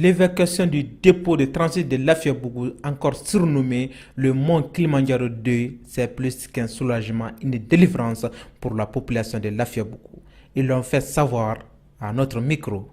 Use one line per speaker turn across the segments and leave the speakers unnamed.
L'évacuation du dépôt de transit de Lafiabougou, encore surnommé le mont Kilimanjaro 2, c'est plus qu'un soulagement, une délivrance pour la population de Lafiabougou. Ils l'ont fait savoir à notre micro.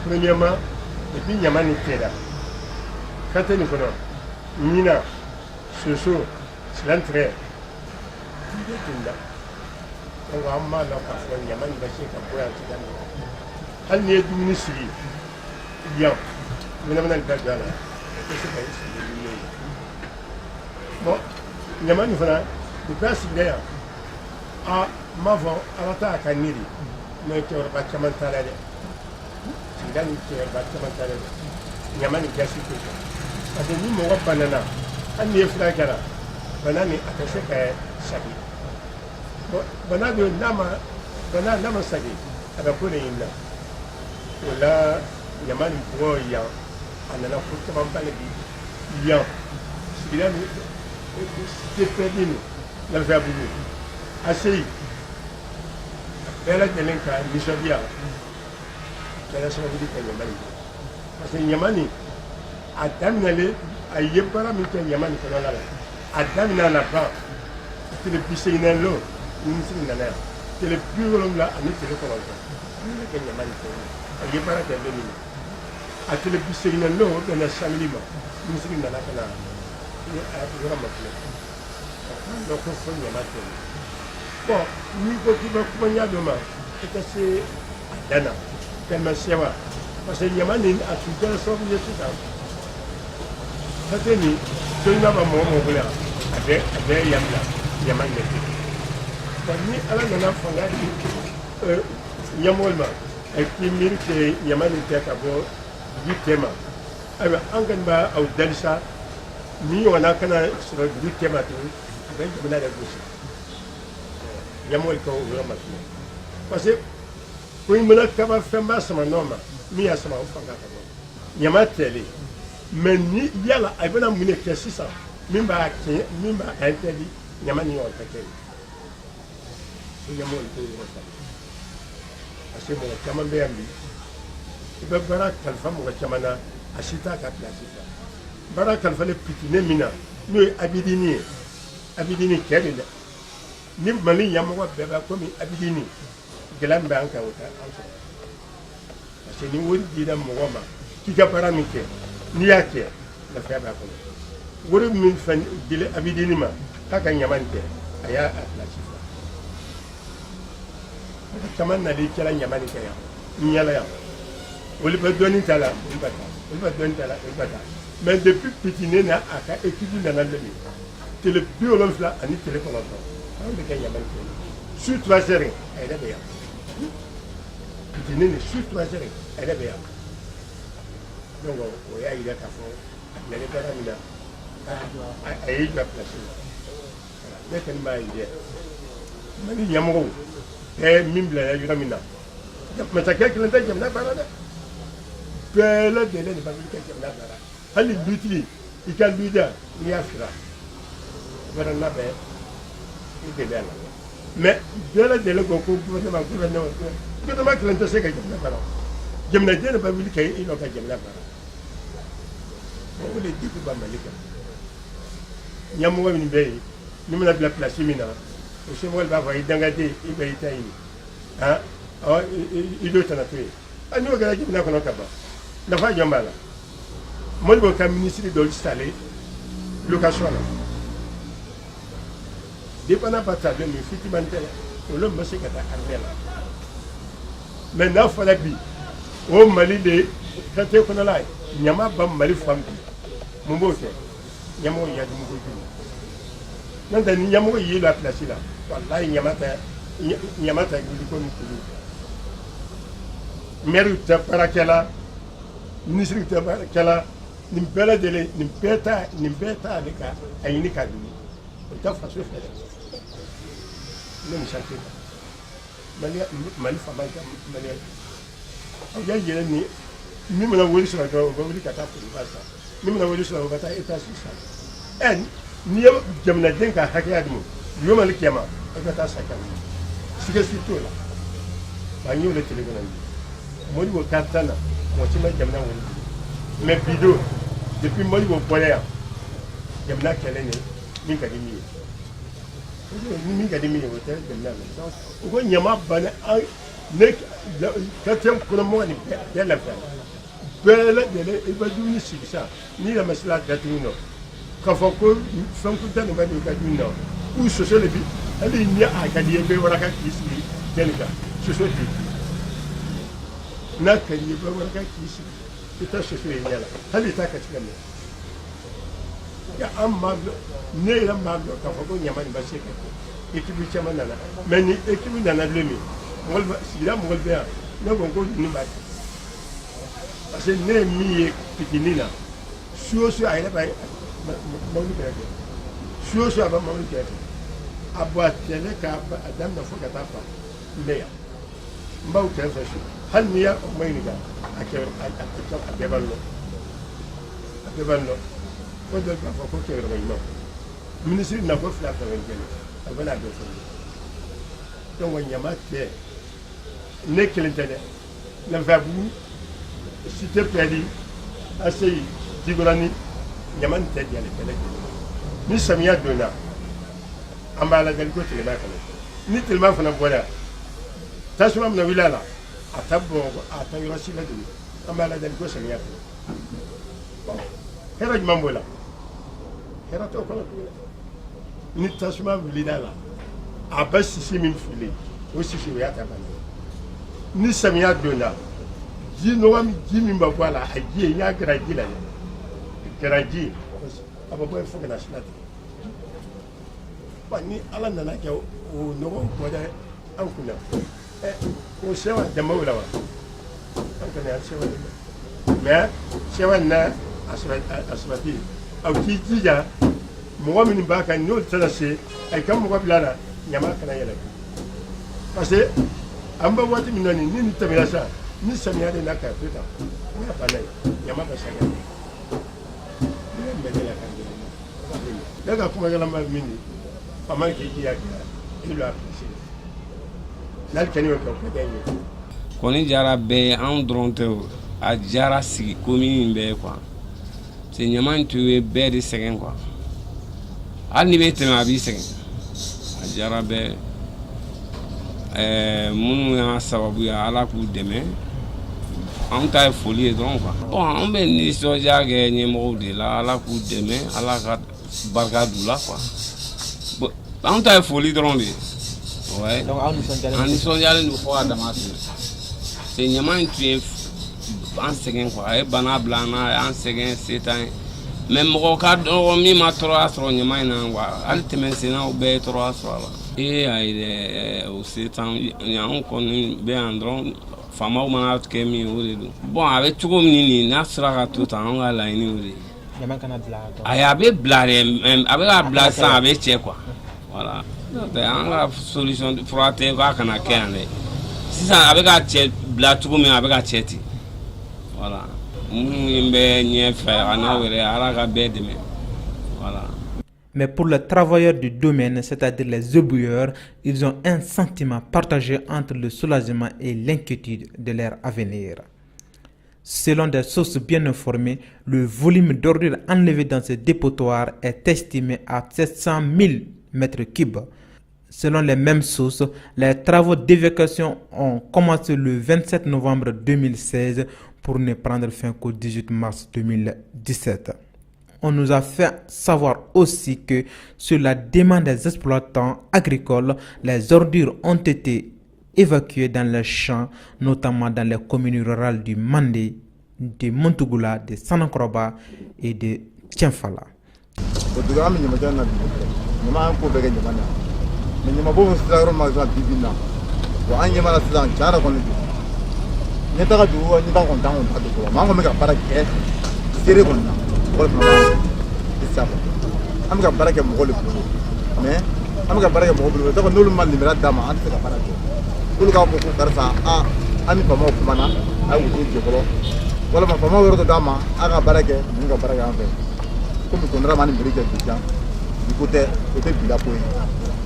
Premièrement, depuis Yamani Keda, quand on est Nina, Soso, c'est l'entrée. On va mal parfois Yamani Baché Kapoya Tigana. Elle n'est du ministre. Bien, nous n'avons pas de gala. Bon, Yamani Fana, le place d'ailleurs, à Mavon, à l'Ata Kaniri, mais qui aura pas de commentaire. Ndani ke batama tare nyamani gasi ko ade ni mo banana an ne fura kala banani akase ka sabi banani nama sabi ada ko ne inna wala nyamani ko ya anana ko tama bale bi ya sigilani c'est perdu la faire bouger assez bela delenka misobia kɛra sababu di ka ɲamani parce que ɲamani a daminɛlen a ye baara min kɛ ɲamani kɔnɔna la a daminɛ na ban tile 80 lon minisiri nana yan tile 70 ani tile 9 min bɛ kɛ ɲamani kɛ a ye baara kɛ don min a tile 80 lon o bɛnna samedi ma minisiri nana ka na yɔrɔ ma filɛ a dɔn ko fo ɲama tɛ bon n'i ko k'i bɛ kuma ɲa dɔ ma i ka se a dan na tellement sévère parce que Yamani a tout le temps de tout ça. Ça ni tout le monde mon voulait avec Yamla Yaman n'était. Quand ni à la nana fanga Yamolma et qui mérite Yaman était à bord du thème. Alors en gagnant au Delsa, ni on a qu'un sur du thème avec le bonheur de gauche. Yamol quand on veut maintenant. Parce que pour une minute, quand on fait ma sama norma, mi a sama fanga kabo. Nyama tele, mais ni yala ay bana mune kesi sa, mimba interdit, nyama ni on takeli. Nyama on peut ça. Parce que mon chama beambi, il va bara kalfa mo chamana asita ka plasita. Bara kalfa le pitine mina, nous abidini kele. Ni mali nyama wa beba komi abidini. Gelam banka wuta parce que ni wori dina mogoma ki ka para mi ke ni yake da fa ba ko wori min fan dile abidini ma kaka nyamante aya atlachi kaman na di kala nyamani ke ya ni yala ya woli ba doni tala mais depuis petite na aka étude na lebi tele biologie la ani tele ko on de ke nyamani sur 3 heures elle est bien. Il est sur 3 heures, elle est bien. Donc, il y a des cafés, il y a des paramina, il y a des places. Mais quelle maille est. Il y a mon gros, et Mimble, il y a Mina. Mais ça quelqu'un qui a une parade. Belle délai de Babique qui a une parade. Elle est l'utile, il can be there, il y a Fira. Voilà, il est bien. Mais belle délai qu'on peut gouvernement. Gouvernement qui l'intéresse que j'aime la parole. J'aime la dire, pas voulu qu'il y ait une occasion la parole. On voulait dire que Malika. Il y a moins une veille. Nous avons la place imminente. Au chemin, il va avoir d'engager, il va y être. Hein? Il doit être tué. Ah, nous, regardez, nous avons un cabas. La fois, il y a mal. Moi, je vais ministre de l'installer. Location. Dépendant pas de ça, mais effectivement, l'homme me sait qu'il y a un maintenant, il faut la vie. Au Mali, quand tu es là, il n'y a pas de Mali femme. Mon beau, il y a un maintenant, il y a un la place là. Voilà, il y a un maire de Parakela, ministre de Parakela, Nimbela de Nimbeta, avec un unique à lui. Il t'a fait non, Mali femme, Mali ya yɛlɛ ni min mana wuli sɔrɔ dɔrɔn o bɛ wuli ka taa foliba san min mana wuli sɔrɔ o bɛ taa étage san n'i ye jamanaden ka hakɛya dun yomali kɛma e ka taa sa kan sigasi t'o la ba n y'o de tele kɔnɔ Modibo k'an na mɔgɔ si ma jamana wuli mais bi don depuis Modibo bɔra yan jamana kɛlɛ ni min ka di min ye ni min ka di min ye o tɛ jamana la o ko ɲama banna ne quatrième kɔnɔmɔgɔ ni bɛɛ lafiya bɛɛ lajɛlen i bɛ dumuni sigi sa n'i yɛrɛ ma se la datugu nɔ k'a fɔ ko fɛn kuntan nin bɛ don i ka dumuni na u soso de bi hali ni a ka di ye bɛɛ waraka k'i sigi kɛnɛ kan soso tɛ n'a ka di ye bɛɛ waraka k'i sigi i tɛ soso ye ɲɛ la hali i t'a kɛ tigɛ minɛ an m'a dɔn ne yɛrɛ m'a dɔn k'a fɔ ko ɲama nin bɛ se ka kɛ équipe caman nana mais ni équipe nana bilen min sigida mɔgɔ bɛ yan ne ko ko nin b'a kɛ parce que ne ye min ye fitinin na su o su a yɛrɛ b'a mɔbili kɛrɛfɛ su o su a bɛ mɔbili kɛrɛfɛ a bɔ a tɛlɛ k'a daminɛ fo ka taa fa n bɛ yan n b'aw kɛrɛfɛ su hali n'i y'a kuma ɲininka a kɛ a bɛɛ b'a lɔ a bɛɛ b'a lɔ ko dɔ b'a fɔ ko kɛlɛkɛ ɲuman minisiri nafolo fila fɛn fɛn kɛlɛ a bɛ n'a bɛɛ fɔ donc ɲama tɛ ne kelen tɛ dɛ Lafiyabugu cité perdue ACI Jigorani ɲama nin tɛ diɲɛ kɛlɛ kɛ ni samiya donna an b'a lajɛli ko tilema kɔnɔ ni tilema fana bɔra tasuma mina wuli a la a ta Bamakɔ a ta yɔrɔ si la tuguni an b'a lajɛli ko samiya kɔnɔ hɛrɛ jumɛn b'o la hɛrɛ t'o kɔnɔ tuguni ni tasuma wulila la a bɛ sisi min fili o sisi o y'a ta ban ni samiya donna ji nɔgɔ ji min bɛ bɔ a la a ji ye n y'a kɛra ji la dɛ kɛra ji a bɛ bɔ yen fo ka na sila ten ni ala nana kɛ o nɔgɔ bɔra an kunna o sewa dɛmɛw la wa an kɔni an sewa de la mais sewa na a sabati aw k'i jija mɔgɔ minnu b'a kan n'o tɛna se a ka mɔgɔ bila la ɲama kana yɛlɛ parce que an bɛ waati min na ni nin tɛmɛna sa ni samiya de n'a ka to tan o y'a banna ye ɲama bɛ sɛgɛn ne bɛ ne la ka ne ka kumakɛlama min ye a man k'i jija i l'a apprécié n'ale kɛnɛ y'o kɛ o ka di an ye
kɔni jara bɛɛ ye anw dɔrɔn tɛ o a jara sigi commune in bɛɛ quoi c'est ɲama in tun ye bɛɛ de sɛgɛn quoi hali n'i bɛ tɛmɛ a b'i sɛgɛn a jara bɛɛ minnu y'a sababu ye ala k'u dɛmɛ anw ta ye foli ye dɔrɔn quoi bon an bɛ nisɔndiya kɛ ɲɛmɔgɔw de la ala k'u dɛmɛ ala ka barika d'u la quoi bon anw ta ye foli dɔrɔn de ye ouais an nisɔndiyalen don fo ka dama tɛmɛ c'est ɲama in tun ye an sɛgɛn quoi a ye bana bila an na a y'an sɛgɛn se t'an ye mais mɔgɔ ka dɔgɔ min ma tɔɔrɔya sɔrɔ ɲama in na quoi hali tɛmɛsennaw bɛɛ ye tɔɔrɔya sɔrɔ a la ayi dɛ o se t'an anw kɔni bɛ yan dɔrɔn faamaw mana kɛ min o de don bon a bɛ cogo min nin n'a sera ka to tan anw ka laɲini o de ye ayi a bɛ bila dɛ a bɛ ka bila sisan a bɛ cɛ quoi voilà n'o tɛ an ka solution fura tɛ k'a kana kɛ yan dɛ sisan a bɛ ka cɛ bila cogo min a bɛ ka cɛ ten voilà minnu bɛ ɲɛfɛ a n'aw yɛrɛ ala ka bɛɛ dɛmɛ voilà.
Mais pour les travailleurs du domaine, c'est-à-dire les éboueurs, ils ont un sentiment partagé entre le soulagement et l'inquiétude de leur avenir. Selon des sources bien informées, le volume d'ordures enlevé dans ce dépotoir est estimé à 700 000 mètres cubes. Selon les mêmes sources, les travaux d'évacuation ont commencé le 27 novembre 2016 pour ne prendre fin qu'au 18 mars 2017. On nous a fait savoir aussi que sur la demande des exploitants agricoles, les ordures ont été évacuées dans les champs, notamment dans les communes rurales du Mandé, de Montougoula, de Sanankoroba et de Tienfala.
am ga baraka mo gol mais am ga baraka mo gol to ko nulu mal ni mera dama an ka baraka kul ka ko karsa a ani faamaw kumana a ye wotoro jɔ fɔlɔ walima faamaw yɔrɔ dɔ d'a ma a ka baara kɛ ninnu ka baara kɛ an fɛ komi tonton ma ni mairie cɛ bi jan bi ko tɛ o tɛ bila ko ye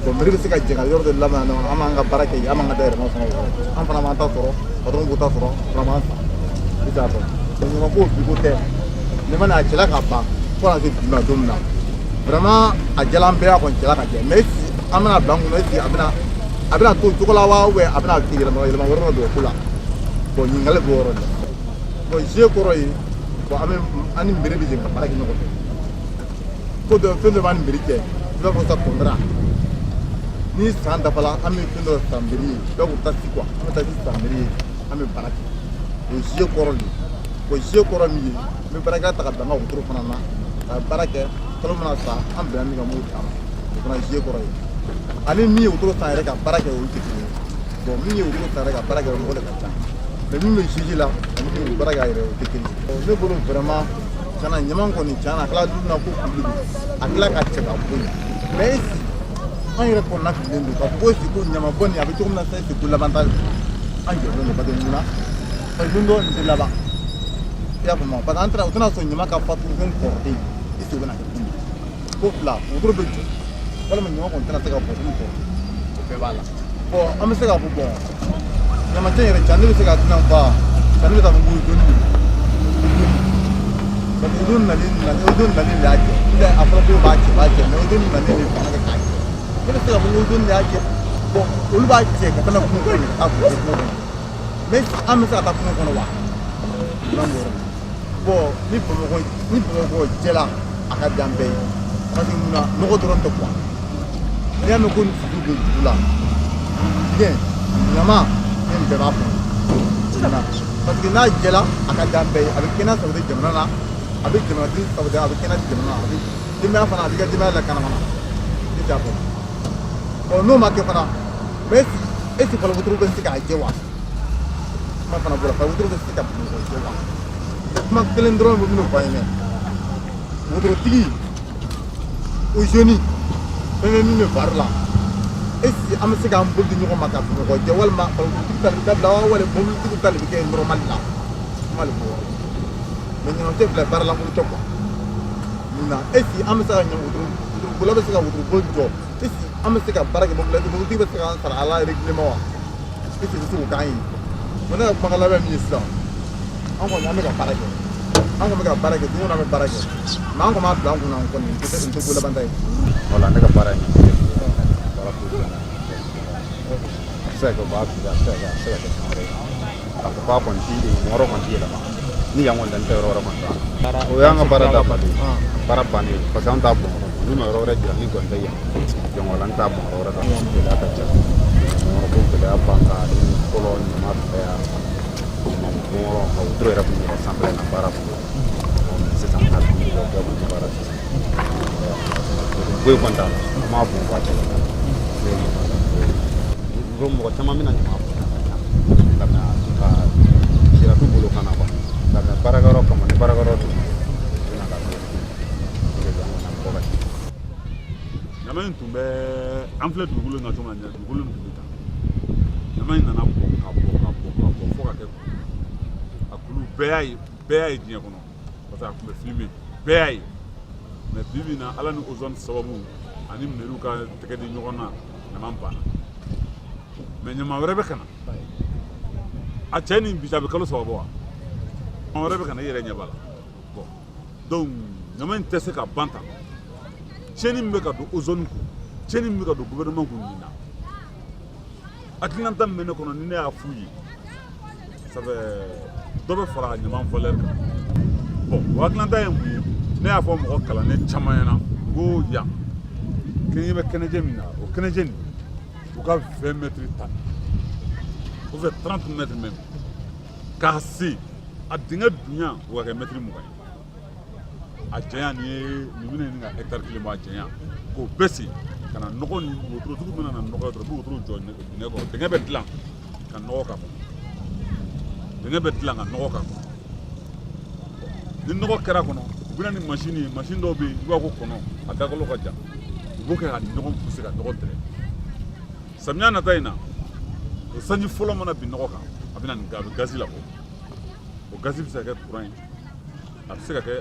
bon mairie bɛ se ka jɛ ka yɔrɔ dɔ labɛn yan an b'an ka baara kɛ yen an b'an ka dayɛlɛma fana yɔrɔ an fana b'an ta sɔrɔ patron b'u ta sɔrɔ fana b'an san i t'a dɔn ɲaman ko bi ko tɛ ne ma n'a cɛla ka ban fo ka se bi ma don min na vraiment a jala an bɛɛ y'a kɔni cɛla ka jɛ mais an bɛna bila an kunna est-ce que a bɛna to o cogo la wa ou a bɛna yɛlɛma wɛrɛ dɔ don o ko la bon ɲininkali b'o yɔrɔ de la bon jeu kɔrɔ ye bon an ni mairie bɛ jɛ ka baara kɛ ɲɔgɔn fɛ ko dɔ fɛn dɔ b'an ni mairie cɛ i b'a fɔ sa contrat ni san dafala an bɛ fɛn dɔ san mairie ye dɔw ko taxi quoi an bɛ taxi san mairie ye an bɛ baara kɛ o jeu kɔrɔ de o jeu kɔrɔ min ye n bɛ baarakɛla ta ka dan n ka wotoro fana na ka baara kɛ kalo mana sa an bɛnna min kan m'o d'a ma o fana jeu kɔrɔ ye ani min ye wotoro san yɛrɛ ka baara kɛ o tɛ kelen ye bon min ye wotoro san yɛrɛ ka baara kɛ o mɔgɔ de ka ca mais min bɛ juge la ani min bɛ baara kɛ a yɛrɛ o tɛ kelen ye ne bolo vraiment tiɲɛna ɲaman kɔni tiɲɛna a tila dun na ko kuli don a tila ka cɛ ka bɔ yen mais an yɛrɛ kɔnɔna fililen don ka bɔ yen ko ɲaman bɔ nin a bɛ cogo min na sisan ko laban t'a la an jɔlen don parce que munna parce que don dɔ nin tɛ laban i y'a faamu parce que an taara u tɛna sɔn ɲaman ka fatu fɛn kɔrɔten i se o bɛna kɛ kun ko fila wotoro bɛ jɔ walima ɲaman kɔni tɛna se ka bɔ fɛn kɔrɔ o bɛɛ b'a la bon an bɛ se ka fɔ bon ɲamacɛ yɛrɛ can ne bɛ se ka dunan fa can ne bɛ taa fɔ ko doni parce que o don nalen de y'a kɛ n'a a fɔra ko b'a cɛ mais o don nalen de fanga kɛ k'a kɛ ne bɛ se ka fɔ ko o don de y'a kɛ bon olu b'a cɛ ka taa kungo kɔnɔ ka taa kungo kɔnɔ mais an bɛ se ka taa kungo kɔnɔ wa n'an b'o yɔrɔ bon ni bamakɔ jɛla a ka dan bɛɛ ye parce que munna nɔgɔ dɔrɔn tɛ quoi n'i y'a mɛn ko ni furu bɛ dugu la tigɛ ɲama ni bɛɛ b'a kɔnɔ parce que n'a jɛla a ka dan bɛɛ ye a bɛ kɛnɛ sabati jamana na a bɛ jamanaden sabati a bɛ kɛnɛ di jamana na a bɛ denbaya fana a b'i ka denbaya lakana fana ne t'a fɔ bon n'o ma kɛ fana mais est ce que fɔlɔ wotoro bɛ se k'a jɛ wa kuma fana bɔra fɔlɔ wotoro bɛ se ka bamakɔ jɛ wa kuma kelen dɔrɔn bɛ minnu fɔ an ye dɛ wotorotigi o jeune fɛn bɛ min bɛ bari la est ce que an bɛ se k'an bolo di ɲɔgɔn ma ka bamakɔ jɛ walima bamakɔtigi ta de bɛ dabila wa wali mobilitigi ta de bɛ kɛ normal la kuma de b'o yɔrɔ mais ɲɔgɔn cɛ filɛ baara lankolon tɛ quoi munna est ce que an bɛ se ka wotorobola bɛ se ka wotoroboli jɔ est ce que an bɛ se ka baara kɛ mobilitigi bɛ se k'an sara a la règlement wa est ce que bɛ se k'o k'an ye bon ne ka kumakan labɛn min ye sisan an kɔni an bɛ ka baara kɛ an kɔni bɛ ka baara kɛ don o don an bɛ baara kɛ mais an kɔni b'a bila an kunna kɔni n tɛ ko laban ta ye
voilà ne ka baara ye baara foyi a bɛ se ka kɛ o b'a fili a bɛ se ka kɛ fɛn wɛrɛ ye a fɔ k'a kɔni ti yɔrɔ kɔni ti yɛlɛma ni yan kɔni tɛ n tɛ yɔrɔ wɛrɛ kɔni ta o y'an ka baara dafa de baara bannen parce que an t'a bɔn n'u ma yɔrɔ wɛrɛ jira ni kɔni tɛ yan donc o la n t'a bɔn yɔrɔ wɛrɛ kan gɛlɛya ka ca yɔrɔ ko gɛlɛya ban ka fɔlɔ ɲama fɛ yan yɔrɔ ka wotoro yɛrɛ kun yɛrɛ sanfɛ na baara bolo sisan n'a kun yɛrɛ bɛɛ kun tɛ baara sisan foyi kɔni t'a la an m'a bɔn ka cɛ mɔgɔ caman bɛna ɲama bɔn ka siratu bolo kana quoi nka baarakɛyɔrɔ kama ni baarakɛyɔrɔ tun bɛna ka
ɲama in tun bɛ an filɛ dugukolo in na cogo min na dugukolo in tun bɛ tan ɲama in nana bɔn ka bɔn fo ka kɛ a kulu bɛɛ y'a ye diɲɛ kɔnɔ parce que a tun bɛ filmé bɛɛ y'a ye mais bi bi in na ala ni ozone sababu ani mairie ka tɛgɛ di ɲɔgɔn na ɲama banna mais ɲama wɛrɛ bɛ ka na a cɛ ni bi a bɛ kalo saba bɔ wa ɲama wɛrɛ bɛ ka na i yɛrɛ ɲɛ b'a la bon donc ɲama in tɛ se ka ban tan tiɲɛni min bɛ ka don ozone kun tiɲɛni min bɛ ka don gouvernement kun nin na hakilinata min bɛ ne kɔnɔ ni ne y'a f'u ye ça fait dɔ bɛ fara ɲama valeur kan bon o hakilinata ye mun ye ne y'a fɔ mɔgɔ kalannen caman ɲɛna n ko yan kɛɲɛ bɛ kɛnɛjɛ min na o kɛnɛjɛ nin u ka 20 mètres ta ou fait 30 mètres même k'a se a dingɛ dunya o ka kɛ mètre 20 ye a janya ni ye nin bɛna ɲini ka hectare kelen bɔ a janya k'o bɛɛ se ka na nɔgɔ ni wotorotigiw bɛna na nɔgɔ ye dɔrɔn u bɛ wotoro jɔ dingɛ kɔrɔ dingɛ bɛ dilan ka nɔgɔ k'a kɔnɔ dingɛ bɛ dilan ka nɔgɔ k'a kɔnɔ ni nɔgɔ kɛra kɔnɔ u bɛna ni machine ye machine dɔw bɛ yen i b'a ko kɔnɔ a dakalo ka jan u b'o kɛ ka ɲɔgɔn pousse ka nɔgɔ tɛrɛ samiya nata in na o sanji fɔlɔ mana bin nɔgɔ kan a bɛ na nin a bɛ gazi labɔ o gazi bɛ se ka kɛ courant ye a bɛ se ka kɛ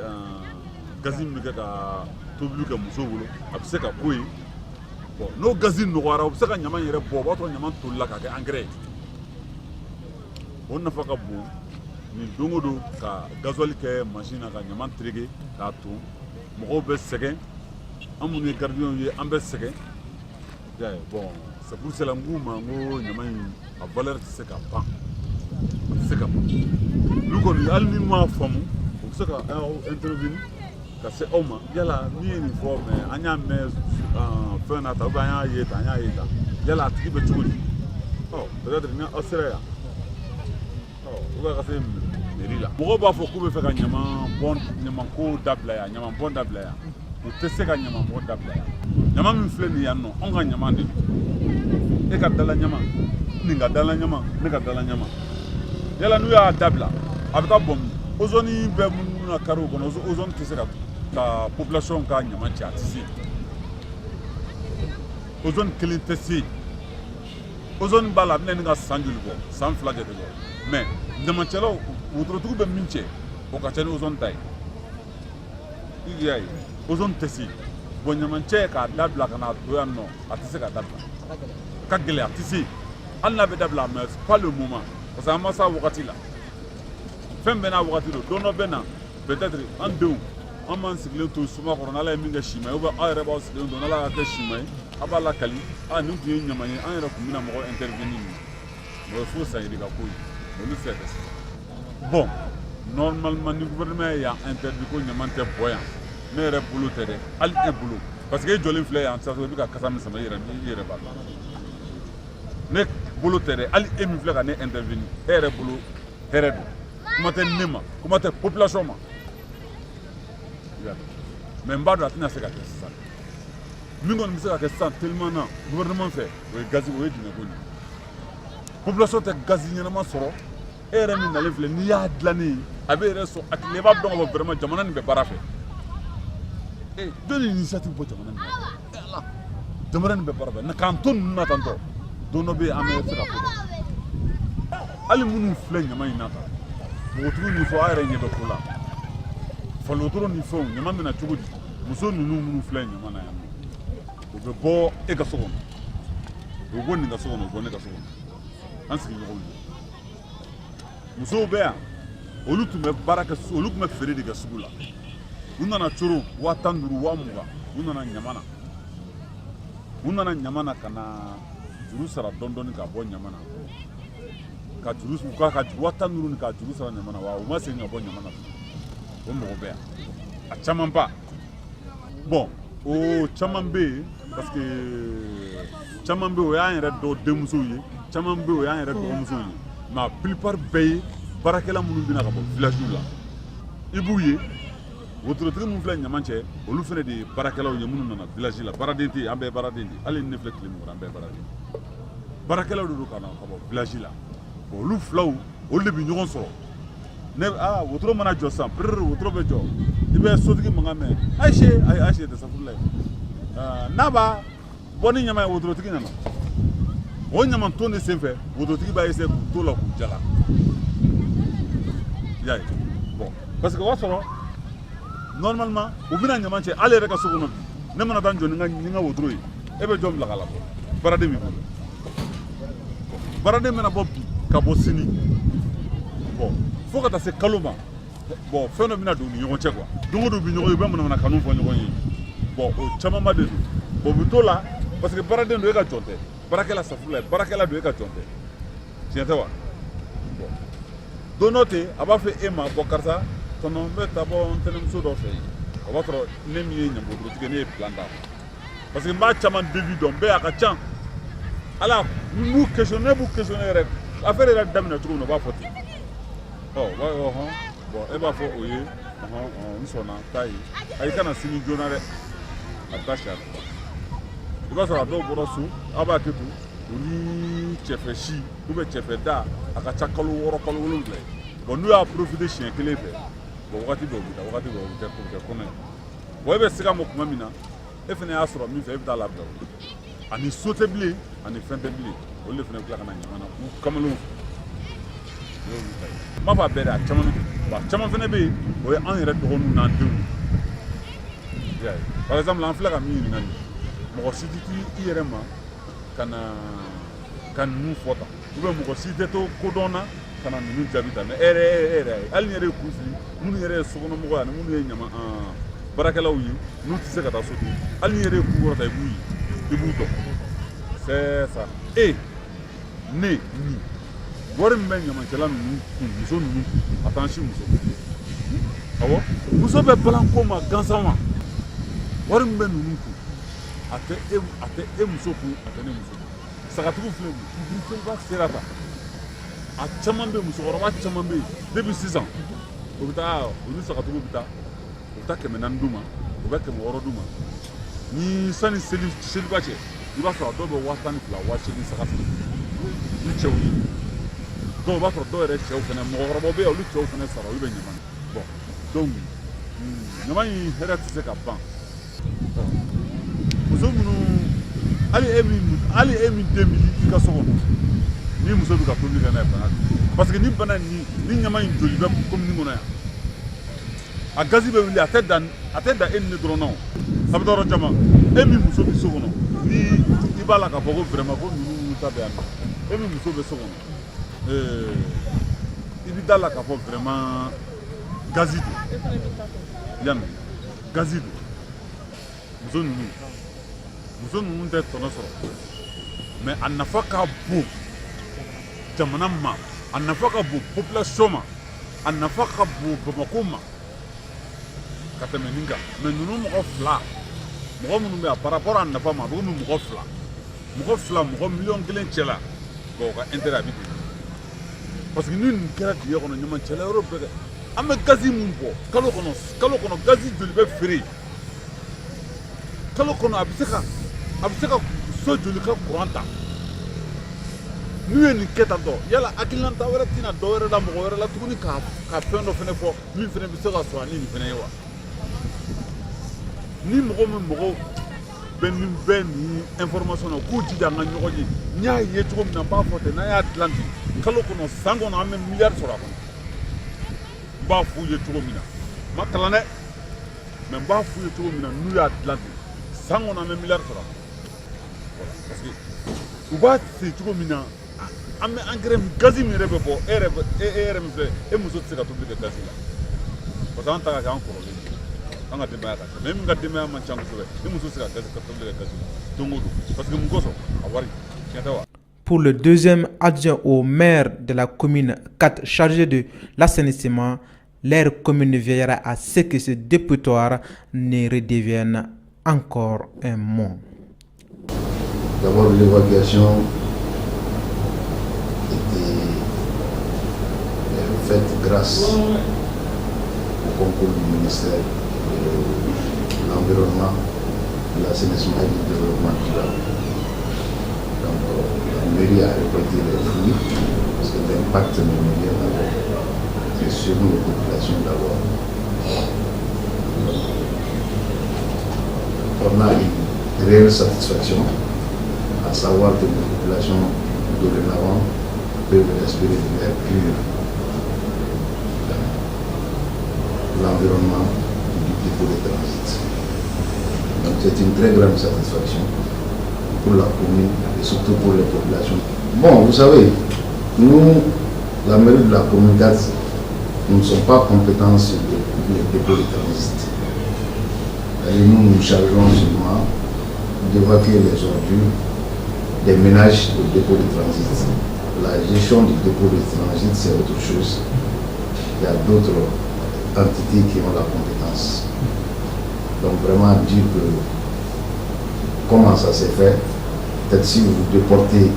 gazi min bɛ kɛ ka tobili kɛ muso bolo a bɛ se ka k'o ye bon n'o gazi nɔgɔyara o bɛ se ka ɲama yɛrɛ bɔ o b'a sɔrɔ ɲama tolila ka kɛ engrais ye o nafa ka bon nin don o don ka gasoil kɛ machine na ka ɲama tereke k'a ton mɔgɔw bɛ sɛgɛn an minnu ye gardien ye an bɛ sɛgɛn bon c'est pour cela n k'u ma n ko ɲama in a valeur tɛ se ka ban a tɛ se ka ban n'u kɔni hali ni m'a faamu u bɛ se ka aw intervenir ka se aw ma yala min ye nin fɔ mais an y'a mɛn fɛn na ta ou bien an y'a ye tan yala a tigi bɛ cogo di peut-être ni aw sera yan u bɛ ka se mairie la mɔgɔw b'a fɔ k'u bɛ fɛ ka ɲamanko dabila yan ɲamanbɔn dabila yan u tɛ se ka ɲamanbɔn dabila yan ɲama min filɛ nin yan nɔ anw ka ɲama de don e ka dala ɲama nin ka dala ɲama ne ka dala ɲama yala n'u y'a dabila a bɛ taa bɔn ozone bɛ minnu na kariw kɔnɔ ozone tɛ se ka population ka ɲama cɛ a tɛ se ozone kelen tɛ se ozone b'a la a bɛna nin ka san joli bɔ san 2 jate bɔ mais ɲamacɛlaw wotorotigiw bɛ min cɛ o ka ca ni ozone ta ye i y'a ye ozone tɛ se bon ɲamacɛ k'a dabila ka n'a to yan nɔ a tɛ se ka dabila ka gɛlɛ a tɛ se hali n'a bɛ dabila mais pas le moment parce que an ma s'a wagati la fɛn bɛɛ n'a wagati don don dɔ bɛ na peut-être an denw an b'an sigilen to suma kɔrɔ n'ala ye min kɛ sima ye ou bien aw yɛrɛ b'aw sigilen to n'ala y'a kɛ sima ye a b'a lakali nin tun ye ɲama ye an yɛrɛ tun bɛna mɔgɔ intervenir mais o fo sayiri ka ko ye olu fɛ kɛ bon normalement ni gouvernement y'an interdit ko ɲama tɛ bɔ yan ne yɛrɛ bolo tɛ dɛ hali e bolo parce que e jɔlen filɛ yan sisan i bɛ ka kasa min sama i yɛrɛ b'a dɔn ne bolo tɛ dɛ hali e min filɛ ka ne intervenir e yɛrɛ bolo hɛrɛ don kuma tɛ ne ma kuma tɛ population ma mais n b'a dɔn a tɛna se ka kɛ sisan min kɔni bɛ se ka kɛ sisan tellement na gouvernement fɛ o ye gazi o ye dingɛko ye population tɛ gazi ɲɛnama sɔrɔ e yɛrɛ min nalen filɛ n'i y'a dilannen a bɛ yɛrɛ sɔn a tile i b'a dɔn ka fɔ vraiment jamana nin bɛ baara fɛ jɔn ye initiative bɔ jamana nin na jamana nin bɛ baara fɛ k'an to ninnu na tantɔ don dɔ bɛ yen an bɛ se ka ko dɔn hali minnu filɛ ɲama in na tan npogotigiw ni fɔ a yɛrɛ ɲɛ bɛ ko la falotoro ni fɛnw ɲama bɛ na cogo di muso ninnu minnu filɛ ɲama na yan o bɛ bɔ e ka so kɔnɔ o bɛ bɔ nin ka so kɔnɔ o bɛ bɔ ne ka so kɔnɔ an sigiɲɔgɔnw ye musow bɛ yan olu tun bɛ baara kɛ olu tun bɛ feere de kɛ sugu la u nana coro 15,000 20,000 u nana ɲama na ka na juru sara dɔɔni ka bɔ ɲama na ka juru 15,000 ka juru sara ɲama na wa u ma segin ka bɔ ɲama na o mɔgɔ bɛ yan a caman ba bon o caman bɛ yen parce que caman bɛ yen o y'an yɛrɛ dɔ denmusow ye caman bɛ yen o y'an yɛrɛ dɔgɔmusow ye mais a plupart bɛɛ ye baarakɛla minnu bɛna ka bɔ village la i b'u ye wotorotigi minnu filɛ ɲama cɛ olu fana de ye baarakɛlaw ye minnu nana village la baaraden tɛ yen an bɛɛ ye baaraden de hali ni ne filɛ tile min kɔrɔ an bɛɛ ye baaraden baarakɛlaw de don ka na ka bɔ village la bon olu filaw olu de bɛ ɲɔgɔn sɔrɔ ne wotoro mana jɔ sisan perere wotoro bɛ jɔ i bɛ sotigi mankan mɛn ayise tɛ safurula ye n'a b'a bɔ ni ɲama ye wotorotigi nana o ɲama ton de senfɛ wotorotigi b'a essayer k'u to la k'u jala i y'a ye bon parce que o b'a sɔrɔ normalement u bɛna ɲama cɛ ale yɛrɛ ka so kɔnɔ bi ne mana taa n jɔ ni n ka wotoro ye e bɛ jɔn bila ka labɔ baaraden b'i bolo baaraden bɛna bɔ bi ka bɔ sini bon fo ka taa se kalo ma bon fɛn dɔ bɛna don u ni ɲɔgɔn cɛ quoi don o don u bɛ ɲɔgɔn ye u bɛ manamana kanu fɔ ɲɔgɔn ye bon o camanba de don bon u bɛ t'o la parce que baaraden don e ka jɔn tɛ baarakɛla safurula ye baarakɛla don e ka jɔn tɛ tiɲɛ tɛ wa bon don dɔ ten a b'a fɔ e ma bɔn karisa tɔnɔ n bɛ taa bɔ ntɛnɛmuso dɔ fɛ yen o b'a sɔrɔ ne min ye ɲamotorotigi ne ye plan d'a ma parce que n b'a caman devis dɔn bɛɛ a ka ca ala n b'u questionner yɛrɛ affaire yɛrɛ daminɛ cogo min na u b'a fɔ ten bon e b'a fɔ o ye n sɔnna taa ye ayi kana sini joona dɛ a bɛ taa sari i b'a sɔrɔ a dɔw bɔra so a b'a kɛ to o ni cɛfɛ si ou bien cɛfɛ da a ka ca kalo 6 kalo 7 ye bon n'u y'a profiter siɲɛ kelen fɛ bon wagati dɔw bɛ taa wagati dɔw bɛ kɛ kɔnɔ ye bon e bɛ se ka mɔ tuma min na e fana y'a sɔrɔ min fɛ e bɛ taa labila o ani so tɛ bilen ani fɛn tɛ bilen olu de fana bɛ tila ka na ɲaman na u kamalenw fɛ m'a fɔ a bɛɛ de a caman bɛ bon a caman fana bɛ yen o ye an yɛrɛ dɔgɔninw n'an denw ye par exemple an filɛ ka min ɲininka nin mɔgɔ si tɛ i yɛrɛ ma ka ninnu fɔ tan ou bien mɔgɔ si tɛ to kodɔn na ka na ninnu jaabi ta mais e yɛrɛ hali ni yɛrɛ ye kun fili minnu yɛrɛ ye sokɔnɔmɔgɔ ye ani minnu ye ɲama baarakɛlaw ye n'u tɛ se ka taa so ten hali ni yɛrɛ ye kun kɔrɔ ta i b'u ye i b'u dɔn c'est ça ne ni wari min bɛ ɲamancɛla ninnu kun muso ninnu a t'an si muso awɔ muso bɛ balanko ma gansan ma wari min bɛ ninnu kun a tɛ e muso kun a tɛ ne muso kun sagatigiw filɛ nin ye seliba sera ta a caman bɛ musokɔrɔba caman bɛ yen depuis sisan o bɛ taa o ni sagatigiw bɛ taa o bɛ taa 400 d'u ma o bɛ 600 d'u ma ni sani seliba cɛ i b'a sɔrɔ a dɔw bɛ 12 20 sagatigi ni cɛw ye dɔw b'a sɔrɔ dɔw yɛrɛ cɛw fana mɔgɔkɔrɔbaw bɛ yen olu cɛw fana sara olu bɛ ɲama bon donc ɲama in hɛrɛ tɛ se ka ban muso minnu hali e min den bɛ i ka so kɔnɔ ni muso bɛ ka tobili kɛ n'a ye bana parce que ni bana ni ɲama in joli bɛ commune kɔnɔ yan a gazi bɛ wuli a tɛ dan e ni ne dɔrɔn na o a bɛ taa yɔrɔ caman e min muso bɛ so kɔnɔ ni i b'a la k'a fɔ ko vraiment ko ninnu ta bɛ yan nɔ e min muso bɛ so kɔnɔ i bɛ da la k'a fɔ vraiment gazi don yanni gazi don muso ninnu tɛ tɔnɔ sɔrɔ mais a nafa ka bon jamana ma a nafa ka bon population ma a nafa ka bon Bamako ma ka tɛmɛ nin kan mais ninnu mɔgɔ fila mɔgɔ minnu bɛ yan par rapport à nafa ma a bɛ komi mɔgɔ fila mɔgɔ 1 million cɛ la bon o ka intérêt a bɛ ten parce que ni nin kɛra tile kɔnɔ ɲamancɛla yɔrɔ bɛɛ an bɛ gazi min bɔ kalo kɔnɔ gazi joli bɛ feere kalo kɔnɔ a bɛ se ka so joli ka courant ta n'u ye nin kɛ tan tɔ yala hakilina wɛrɛ tɛna dɔ wɛrɛ la mɔgɔ wɛrɛ la tuguni ka fɛn dɔ fana fɔ min fana bɛ se ka sɔrɔ ani nin fana ye wa ni mɔgɔw bɛ nin information na k'u jija an ka ɲɔgɔn ye n y'a ye cogo min na n b'a fɔ ten n'an y'a dilan ten kalo kɔnɔ san kɔnɔ an bɛ miliyari sɔrɔ a kɔnɔ n b'a f'u ye cogo min na n ma kalan dɛ mais n b'a f'u ye cogo min na n'u y'a dilan ten san kɔnɔ an bɛ miliyari sɔrɔ a kɔnɔ parce que u b'a se cogo min na an bɛ engrais gazi min yɛrɛ bɛ bɔ e yɛrɛ min filɛ e muso tɛ se ka tobili kɛ gazi la parce que an ta ka kɛ an kɔrɔlen an ka denbaya ka kɛ mais min ka denbaya man ca kosɛbɛ ni muso tɛ se ka tobili kɛ gazi la don o don parce que mun kosɔn a wari tiɲɛ tɛ wa.
Pour le deuxième adjoint au maire de la commune 4 chargé de l'assainissement, leur commune veillera à ce que ce dépotoir ne redevienne encore un mont.
D'abord, l'évacuation était faite grâce au concours du ministère de l'Environnement, de l'assainissement et du développement durable. Donc, la mairie a récolté les fruits parce que l'impact mémoriel c'est sur nos populations d'abord. On a une réelle satisfaction à savoir que les populations dorénavant peuvent respirer de l'air pur, l'environnement du dépôt de transit. Donc c'est une très grande satisfaction pour la commune et surtout pour les populations. Bon, vous savez, nous, la mairie de la commune 4, nous ne sommes pas compétents sur les dépôts de transit. Et nous nous chargeons seulement d'évacuer les ordures des ménages au dépôt de transit. La gestion du dépôt de transit, c'est autre chose. Il y a d'autres entités qui ont la compétence. Donc vraiment dire que comment ça s'est fait, peut-être si vous déportez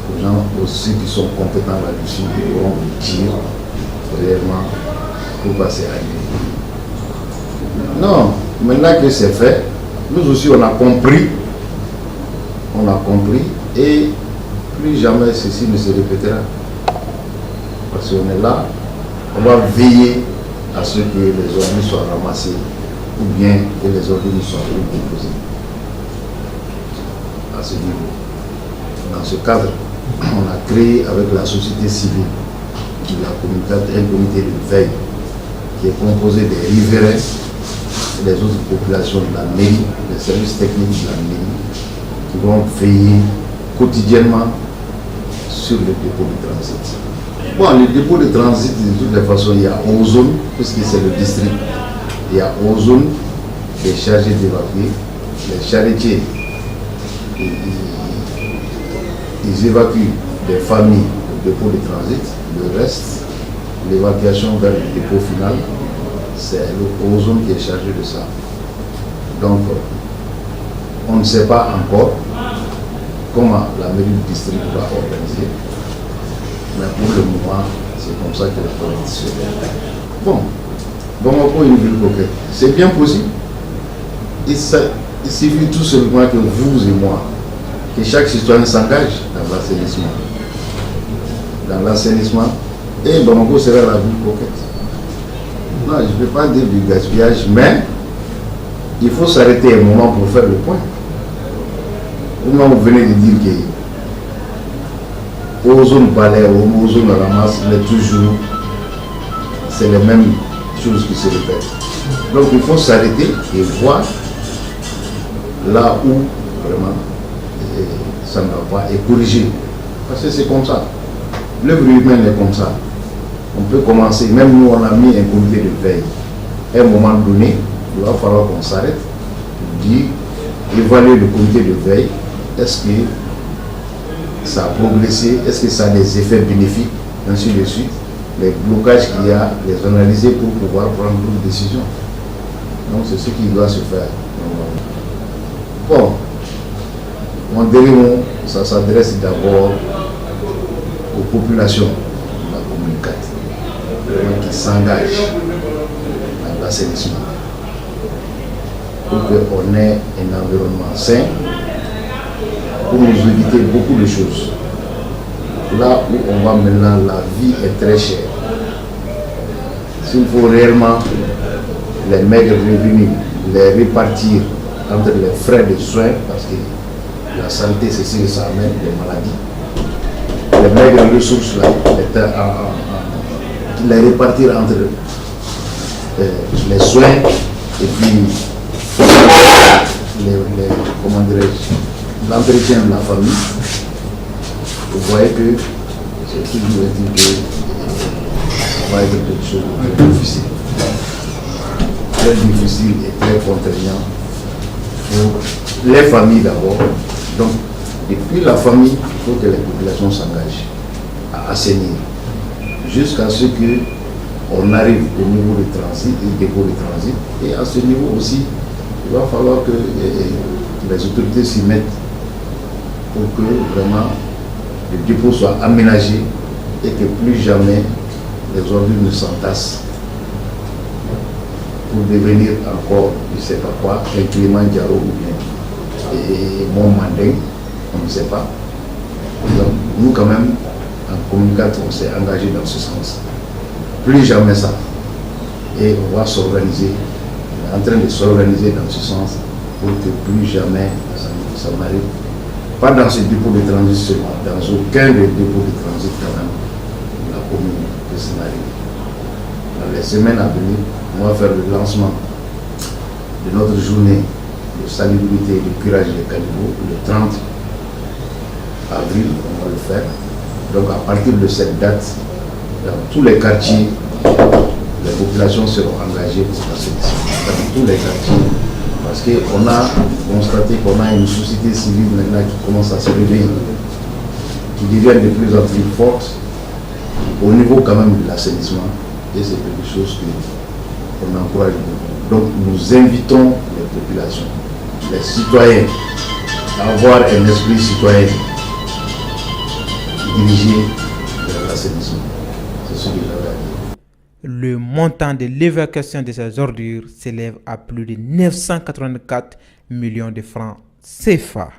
aux gens aussi qui sont compétents là-dessus, ils pourront vous dire réellement pourquoi c'est arrivé. Non, maintenant que c'est fait, nous aussi on a compris et plus jamais ceci ne se répétera. Parce qu'on est là, on va veiller à ce que les ordures soient ramassées ou bien que les ordures soient déposées à ce niveau. Dans ce cadre, on a créé avec la société civile un comité de veille qui est composé des riverains et des autres populations de la mairie, des services techniques de la mairie, qui vont veiller quotidiennement sur le dépôt de transit. Bon, le dépôt de transit, de toutes les façons, il y a Ozone, puisque c'est le district. Il y a Ozone qui est chargé d'évacuer. Les charretiers, ils évacuent des familles au dépôt de transit. Le reste, l'évacuation vers le dépôt final, c'est le Ozone qui est chargé de ça. Donc, on ne sait pas encore comment la mairie du district va organiser. Mais pour le moment, c'est comme ça que la politique se fait. Bon, Bamako est une ville coquette. C'est bien possible. Il suffit tout simplement que vous et moi, que chaque citoyen s'engage dans l'assainissement. Dans l'assainissement, et Bamako sera la ville coquette. Non, je ne peux pas dire du gaspillage, mais il faut s'arrêter un moment pour faire le point. Au moment où vous venez de dire que Ozone balai, Ozone ramasse, c'est les mêmes choses qui se répètent. Donc il faut s'arrêter et voir là où vraiment ça ne va pas et corriger. Parce que c'est comme ça. L'œuvre humaine est comme ça. On peut commencer, même nous on a mis un comité de veille. À un moment donné, il va falloir qu'on s'arrête, dire, évaluer le comité de veille. Est-ce que ça a progressé? Est-ce que ça a des effets bénéfiques? Ainsi de suite. Les blocages qu'il y a, les analyser pour pouvoir prendre une décision. Donc c'est ce qui doit se faire. Bon, mon dernier mot, ça s'adresse d'abord aux populations de la commune 4 qui s'engagent dans l'assainissement pour qu'on ait un environnement sain, pour nous éviter beaucoup de choses. Là où on va maintenant, la vie est très chère. S'il faut réellement les maigres revenus, les répartir entre les frais de soins, parce que la santé c'est ce que ça amène, des maladies. Les maigres ressources là, les répartir entre les soins et puis l'entretien de la famille. Vous voyez que c'est toujours dit que ça va être quelque chose de très difficile. Très difficile et très contraignant pour les familles d'abord. Donc, depuis la famille, il faut que les populations s'engagent à assainir jusqu'à ce qu'on arrive au niveau de transit, du dépôt de transit. Et à ce niveau aussi, il va falloir que les autorités s'y mettent pour que vraiment le dépôt soit aménagé et que plus jamais les ordures ne s'entassent pour devenir encore, je ne sais pas quoi, un Clément Diaro ou bien mon Manding, on ne sait pas. Donc, nous quand même, en communication, on s'est engagé dans ce sens. Plus jamais ça. Et on va s'organiser, on est en train de s'organiser dans ce sens pour que plus jamais ça n'arrive. Pas dans ce dépôt de transit seulement, dans aucun des dépôts de transit quand même de la commune que ça n'arrive. Dans les semaines à venir, on va faire le lancement de notre journée de salubrité et de curage des caniveaux le 30 avril, on va le faire. Donc à partir de cette date, dans tous les quartiers, les populations seront engagées pour l'assainissement. Dans tous les quartiers. Parce qu'on a constaté qu'on a une société civile maintenant qui commence à se réveiller, qui devient de plus en plus forte au niveau quand même de l'assainissement. Et c'est quelque chose qu'on encourage beaucoup. Donc nous invitons les populations, les citoyens, à avoir un esprit citoyen dirigé vers l'assainissement. C'est ce que j'avais à dire.
Le montant de l'évacuation de ces ordures s'élève à plus de 984 millions de francs CFA.